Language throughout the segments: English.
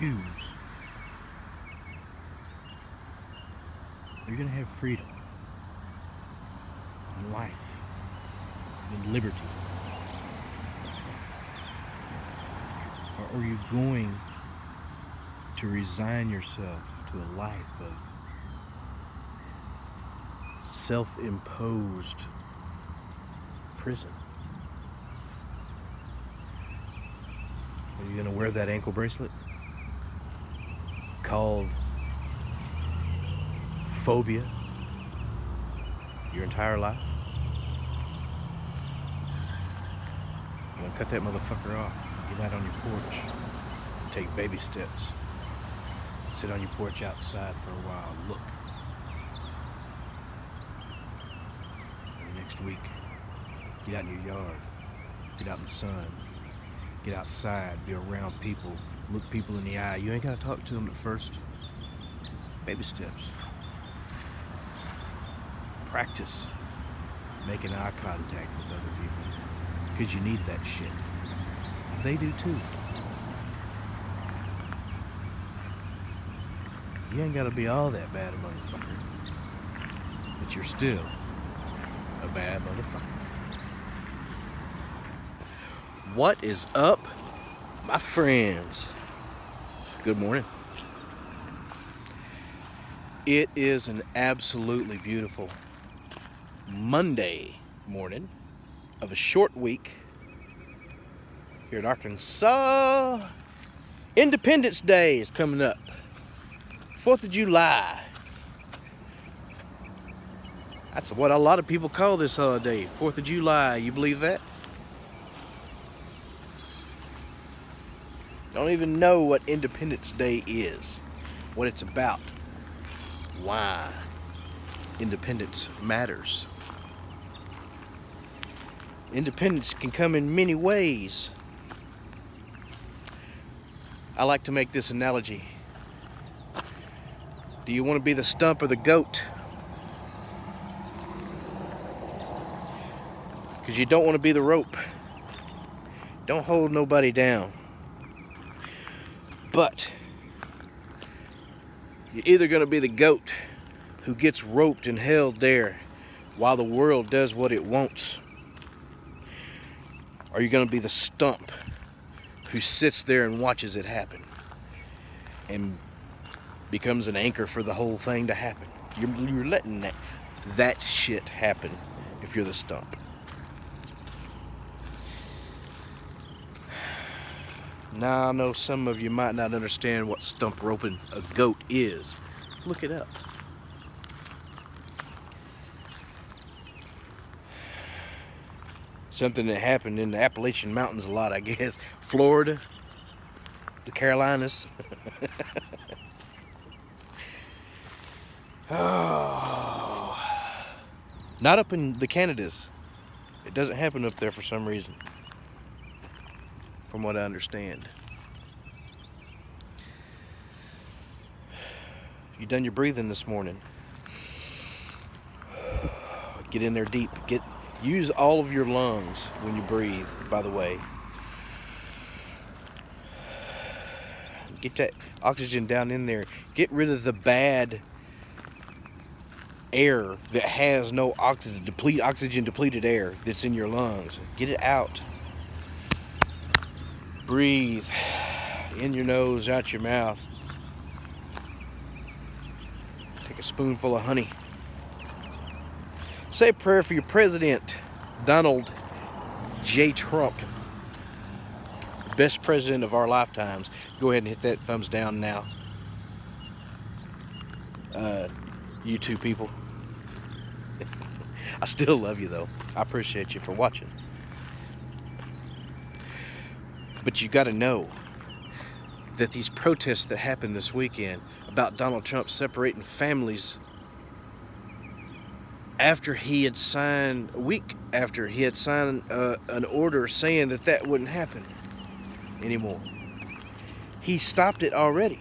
choose. You're going to have freedom and life and liberty. Or are you going to resign yourself to a life of self-imposed prison? Are you going to wear that ankle bracelet called phobia your entire life? You're going to cut that motherfucker off, get out on your porch, take baby steps, sit on your porch outside for a while, look. And next week, get out in your yard, get out in the sun, get outside, be around people, look people in the eye. You ain't got to talk to them at first. Baby steps. Practice making eye contact with other people, because you need that shit. They do too. You ain't got to be all that bad a motherfucker, but you're still a bad motherfucker. What is up, my friends? Good morning. It is an absolutely beautiful Monday morning of a short week here in Arkansas. Independence Day is coming up. 4th of July. That's what a lot of people call this holiday, 4th of July. You believe that? Don't even know what Independence Day is, what it's about, why independence matters. Independence can come in many ways. I like to make this analogy. Do you want to be the stump or the goat? Because you don't want to be the rope. Don't hold nobody down. But you're either going to be the goat who gets roped and held there while the world does what it wants, or you're going to be the stump who sits there and watches it happen and becomes an anchor for the whole thing to happen. You're letting that shit happen if you're the stump. Now, I know some of you might not understand what stump roping a goat is. Look it up. Something that happened in the Appalachian Mountains a lot, I guess. Florida, the Carolinas. Oh. Not up in the Canadas. It doesn't happen up there for some reason, from what I understand. You done your breathing this morning? Get in there deep. Use all of your lungs when you breathe, by the way. Get that oxygen down in there. Get rid of the bad air that has no oxygen, oxygen depleted air that's in your lungs. Get it out. Breathe in your nose, out your mouth. Take a spoonful of honey. Say a prayer for your president, Donald J. Trump. Best president of our lifetimes. Go ahead and hit that thumbs down now. You two people. I still love you though. I appreciate you for watching. But you got to know that these protests that happened this weekend about Donald Trump separating families after he had signed, a week after he had signed an order saying that wouldn't happen anymore. He stopped it already.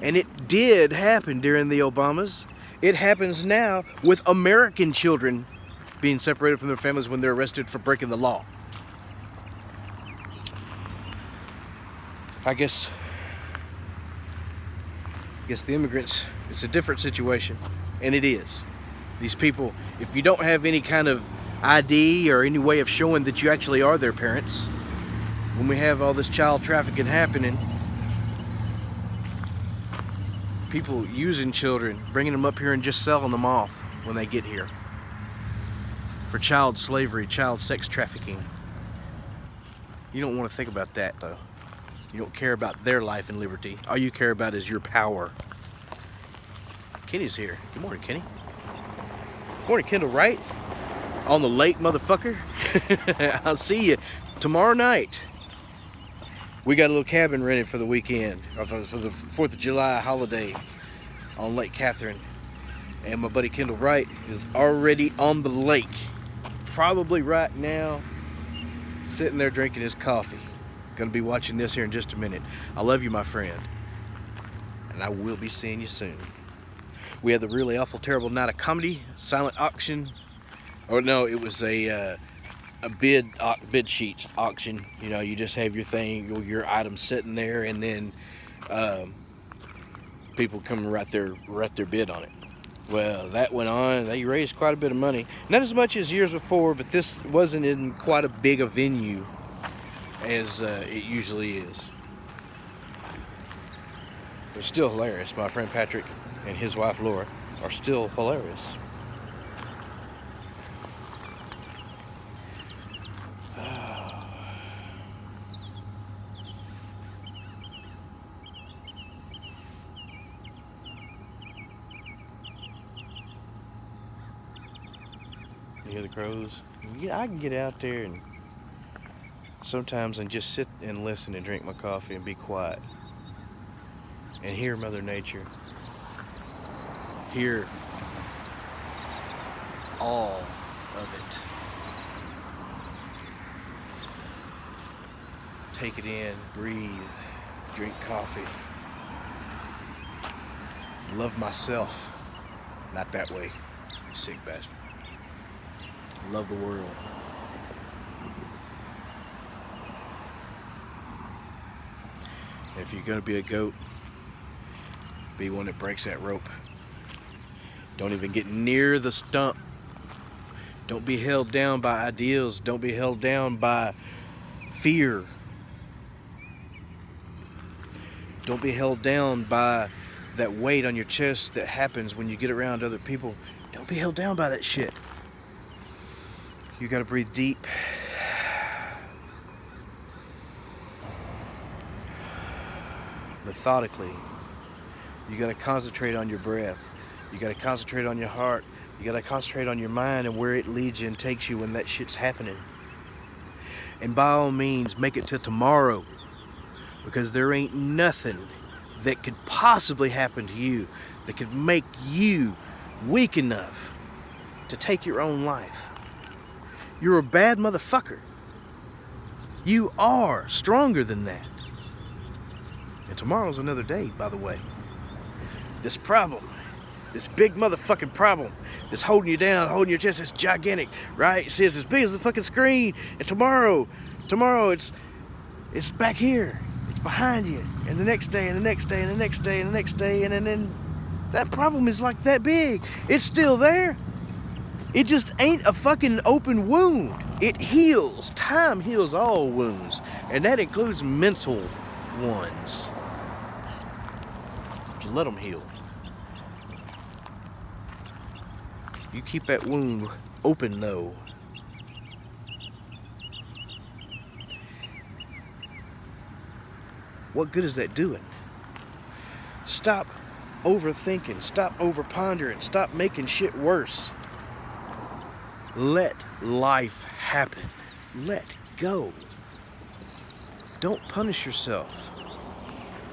And it did happen during the Obamas. It happens now with American children being separated from their families when they're arrested for breaking the law. I guess guess the immigrants, it's a different situation, and it is. These people, if you don't have any kind of ID or any way of showing that you actually are their parents, when we have all this child trafficking happening, people using children, bringing them up here and just selling them off when they get here for child slavery, child sex trafficking. You don't want to think about that, though. You don't care about their life and liberty. All you care about is your power. Kenny's here. Good morning, Kenny. Good morning, Kendall Wright. On the lake, motherfucker. I'll see you tomorrow night. We got a little cabin rented for the weekend, or for the 4th of July holiday on Lake Catherine. And my buddy Kendall Wright is already on the lake. Probably right now, sitting there drinking his coffee. Gonna be watching this here in just a minute. I love you, my friend. And I will be seeing you soon. We had the really awful, terrible night of comedy, silent auction. Or no, it was a bid sheet auction. You know, you just have your thing, your items sitting there, and then people come and write their bid on it. Well, that went on. They raised quite a bit of money. Not as much as years before, but this wasn't in quite a big a venue as it usually is. They're still hilarious. My friend Patrick and his wife Laura are still hilarious. You hear the crows? Yeah, I can get out there and sometimes and just sit and listen and drink my coffee and be quiet and hear Mother Nature, hear all of it, take it in, breathe, drink coffee, love myself, not that way, you sick bastard. Love the world. If you're gonna be a goat, be one that breaks that rope. Don't even get near the stump. Don't be held down by ideals. Don't be held down by fear. Don't be held down by that weight on your chest that happens when you get around other people. Don't be held down by that shit. You gotta breathe deep. Methodically. You gotta concentrate on your breath. You gotta concentrate on your heart. You gotta concentrate on your mind and where it leads you and takes you when that shit's happening. And by all means, make it till tomorrow, because there ain't nothing that could possibly happen to you that could make you weak enough to take your own life. You're a bad motherfucker. You are stronger than that. And tomorrow's another day, by the way. This problem, this big motherfucking problem that's holding you down, holding your chest, it's gigantic, right? See, it's as big as the fucking screen. And tomorrow it's back here. It's behind you. And the next day, and the next day, and the next day, and the next day, and then that problem is like that big. It's still there. It just ain't a fucking open wound. It heals. Time heals all wounds. And that includes mental ones. Let them heal. You keep that wound open though. What good is that doing? Stop overthinking. Stop overpondering. Stop making shit worse. Let life happen. Let go. Don't punish yourself.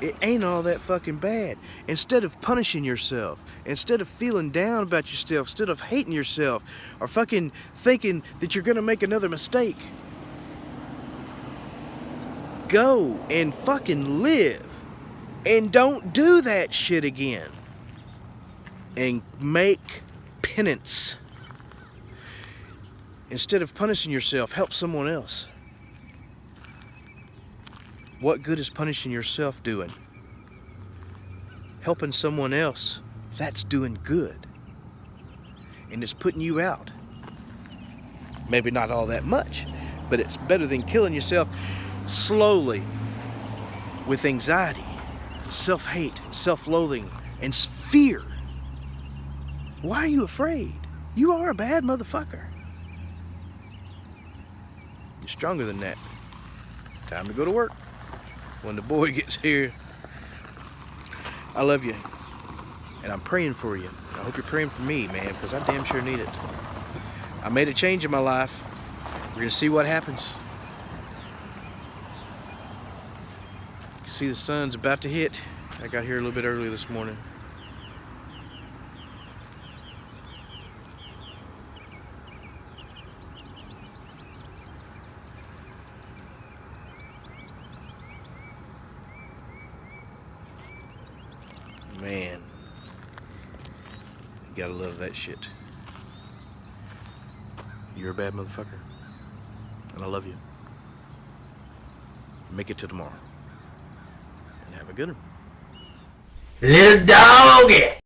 It ain't all that fucking bad. Instead of punishing yourself, instead of feeling down about yourself, instead of hating yourself, or fucking thinking that you're gonna make another mistake, go and fucking live. And don't do that shit again. And make penance. Instead of punishing yourself, help someone else. What good is punishing yourself doing? helping someone else, that's doing good. And it's putting you out. Maybe not all that much, but it's better than killing yourself slowly with anxiety, self-hate, self-loathing, and fear. Why are you afraid? You are a bad motherfucker. You're stronger than that. Time to go to work. When the boy gets here, I love you. And I'm praying for you. I hope you're praying for me, man, because I damn sure need it. I made a change in my life. We're going to see what happens. You see the sun's about to hit. I got here a little bit early this morning. Man, you gotta love that shit. You're a bad motherfucker, and I love you. Make it to tomorrow, and have a good one. Lil Doggy!